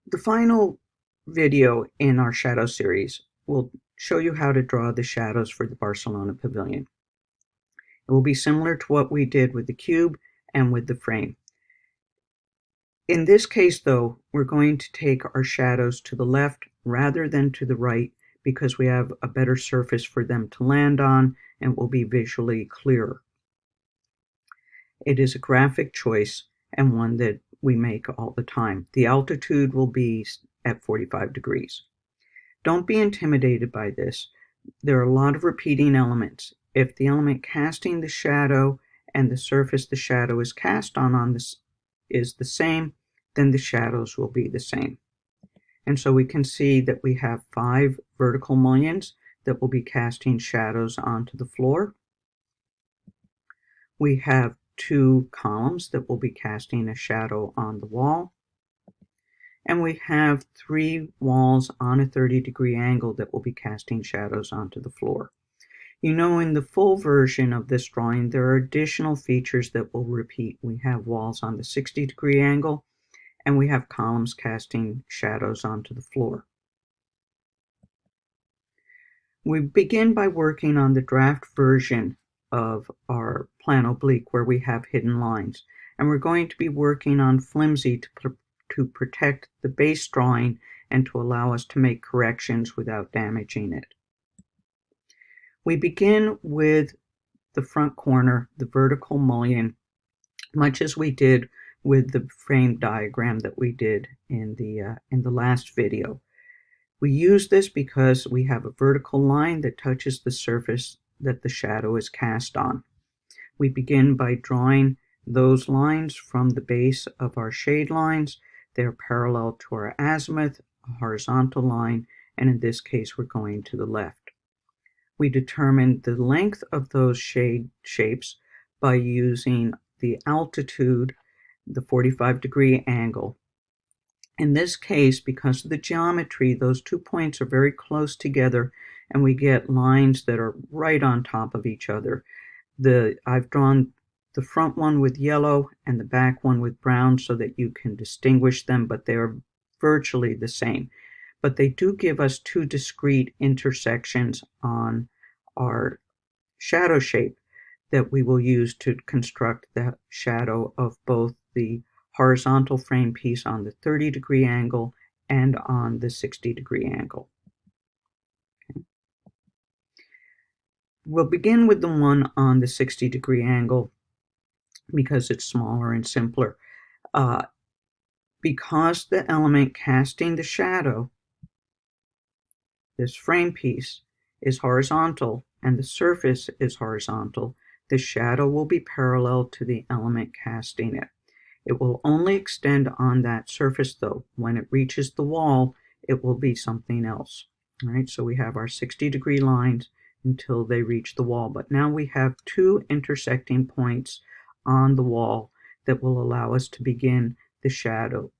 The final video in our shadow series will show you how to draw the shadows for the Barcelona pavilion. It will be similar to what we did with the cube and with the frame. In this case, though, we're going to take our shadows to the left rather than to the right because we have a better surface for them to land on and will be visually clearer. It is a graphic choice and one that we make all the time. The altitude will be at 45 degrees. Don't be intimidated by this. There are a lot of repeating elements. If the element casting the shadow and the surface the shadow is cast on this is the same, then the shadows will be the same. And so we can see that we have 5 vertical mullions that will be casting shadows onto the floor. We have 2 columns that will be casting a shadow on the wall. And we have 3 walls on a 30-degree angle that will be casting shadows onto the floor. You know, in the full version of this drawing, there are additional features that will repeat. We have walls on the 60-degree angle, and we have columns casting shadows onto the floor. We begin by working on the draft version of our plan oblique where we have hidden lines, and we're going to be working on flimsy to protect the base drawing and to allow us to make corrections without damaging it. We begin with the front corner, the vertical mullion, much as we did with the frame diagram that we did in the last video. We use this because we have a vertical line that touches the surface that the shadow is cast on. We begin by drawing those lines from the base of our shade lines. They're parallel to our azimuth, a horizontal line, and in this case we're going to the left. We determine the length of those shade shapes by using the altitude, the 45-degree angle. In this case, because of the geometry, those 2 points are very close together and we get lines that are right on top of each other. I've drawn the front one with yellow and the back one with brown so that you can distinguish them, but they are virtually the same. But they do give us 2 discrete intersections on our shadow shape that we will use to construct the shadow of both the horizontal frame piece on the 30-degree angle and on the 60-degree angle. Okay. We'll begin with the one on the 60-degree angle because it's smaller and simpler. Because the element casting the shadow, this frame piece, is horizontal and the surface is horizontal, the shadow will be parallel to the element casting it. It will only extend on that surface though. When it reaches the wall, it will be something else. All right, so we have our 60-degree lines until they reach the wall. But now we have 2 intersecting points on the wall that will allow us to begin the shadow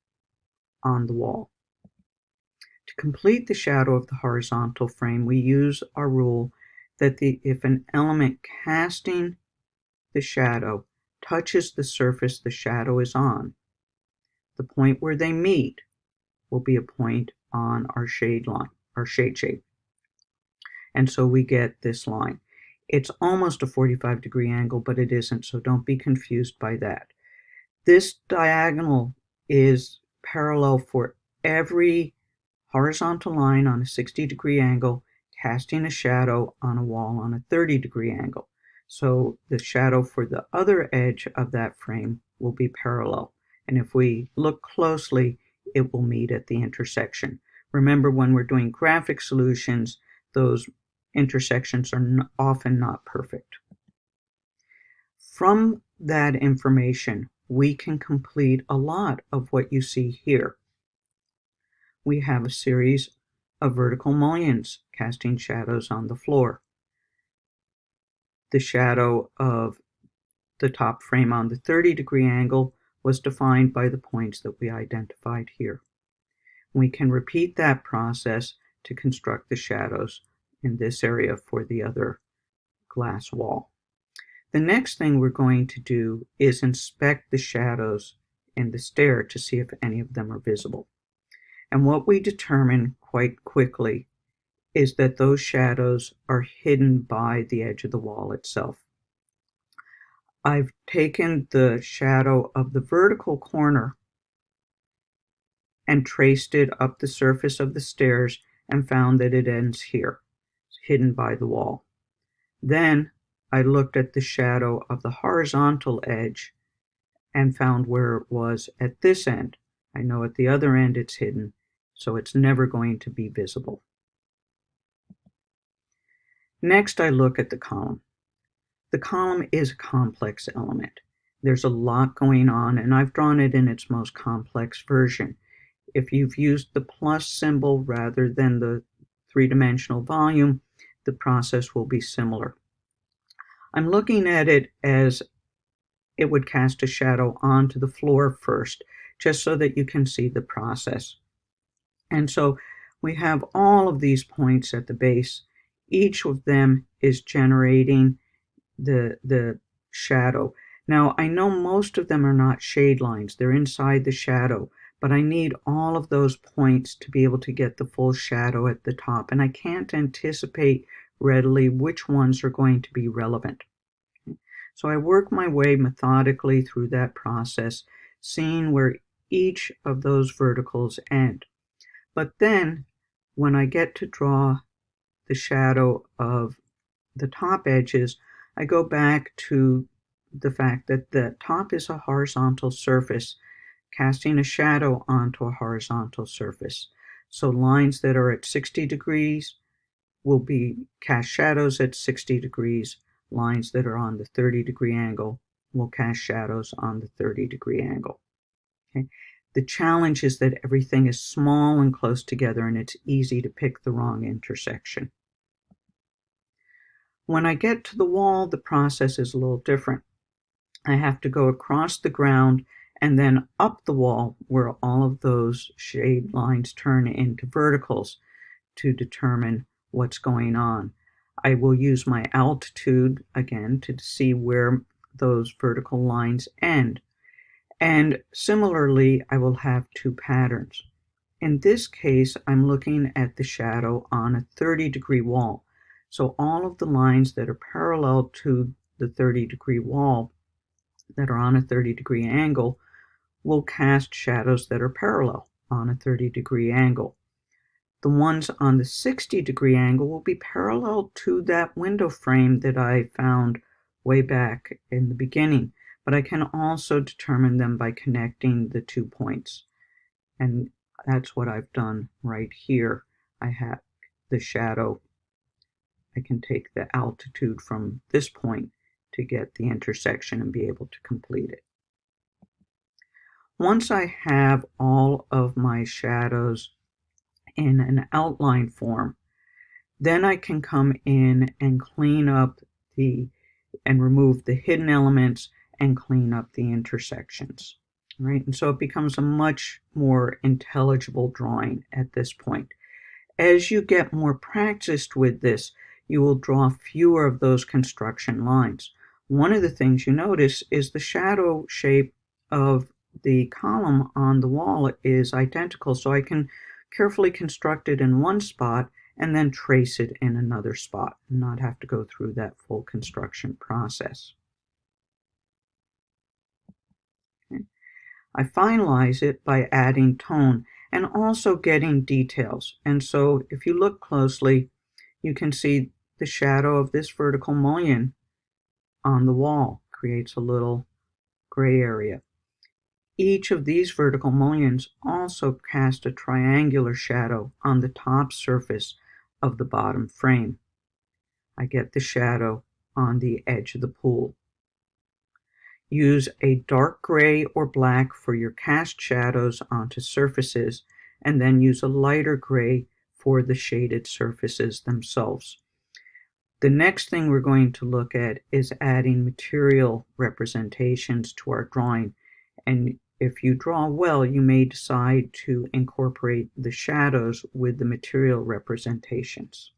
on the wall. To complete the shadow of the horizontal frame, we use our rule that if an element casting the shadow touches the surface the shadow is on, the point where they meet will be a point on our shade line, our shade shape. And so we get this line. It's almost a 45-degree angle, but it isn't, so don't be confused by that. This diagonal is parallel for every horizontal line on a 60-degree angle casting a shadow on a wall on a 30-degree angle. So the shadow for the other edge of that frame will be parallel. And if we look closely, it will meet at the intersection. Remember, when we're doing graphic solutions, those intersections are often not perfect. From that information, we can complete a lot of what you see here. We have a series of vertical mullions casting shadows on the floor. The shadow of the top frame on the 30-degree angle was defined by the points that we identified here. We can repeat that process to construct the shadows in this area for the other glass wall. The next thing we're going to do is inspect the shadows in the stair to see if any of them are visible. And what we determine quite quickly is that those shadows are hidden by the edge of the wall itself. I've taken the shadow of the vertical corner and traced it up the surface of the stairs and found that it ends here, hidden by the wall. Then I looked at the shadow of the horizontal edge and found where it was at this end. I know at the other end it's hidden, so it's never going to be visible. Next, I look at the column. The column is a complex element. There's a lot going on, and I've drawn it in its most complex version. If you've used the plus symbol rather than the three-dimensional volume, the process will be similar. I'm looking at it as it would cast a shadow onto the floor first, just so that you can see the process. And so we have all of these points at the base. Each of them is generating the shadow. Now, I know most of them are not shade lines. They're inside the shadow, but I need all of those points to be able to get the full shadow at the top, and I can't anticipate readily which ones are going to be relevant. So I work my way methodically through that process, seeing where each of those verticals end. But then, when I get to draw the shadow of the top edges, I go back to the fact that the top is a horizontal surface, casting a shadow onto a horizontal surface. So lines that are at 60 degrees will be cast shadows at 60 degrees. Lines that are on the 30-degree angle will cast shadows on the 30-degree angle. Okay? The challenge is that everything is small and close together, and it's easy to pick the wrong intersection. When I get to the wall, the process is a little different. I have to go across the ground and then up the wall where all of those shade lines turn into verticals to determine what's going on. I will use my altitude again to see where those vertical lines end. And similarly, I will have two patterns. In this case, I'm looking at the shadow on a 30-degree wall. So all of the lines that are parallel to the 30-degree wall that are on a 30-degree angle will cast shadows that are parallel on a 30-degree angle. The ones on the 60-degree angle will be parallel to that window frame that I found way back in the beginning, but I can also determine them by connecting the 2 points. And that's what I've done right here. I have the shadow. I can take the altitude from this point to get the intersection and be able to complete it. Once I have all of my shadows in an outline form, then I can come in and clean up and remove the hidden elements and clean up the intersections. Right? And so it becomes a much more intelligible drawing at this point. As you get more practiced with this, you will draw fewer of those construction lines. One of the things you notice is the shadow shape of the column on the wall is identical, so I can carefully construct it in one spot and then trace it in another spot and not have to go through that full construction process. Okay. I finalize it by adding tone and also getting details. And so if you look closely, you can see the shadow of this vertical mullion on the wall creates a little gray area. Each of these vertical mullions also cast a triangular shadow on the top surface of the bottom frame. I get the shadow on the edge of the pool. Use a dark gray or black for your cast shadows onto surfaces, and then use a lighter gray for the shaded surfaces themselves. The next thing we're going to look at is adding material representations to our drawing. And if you draw well, you may decide to incorporate the shadows with the material representations.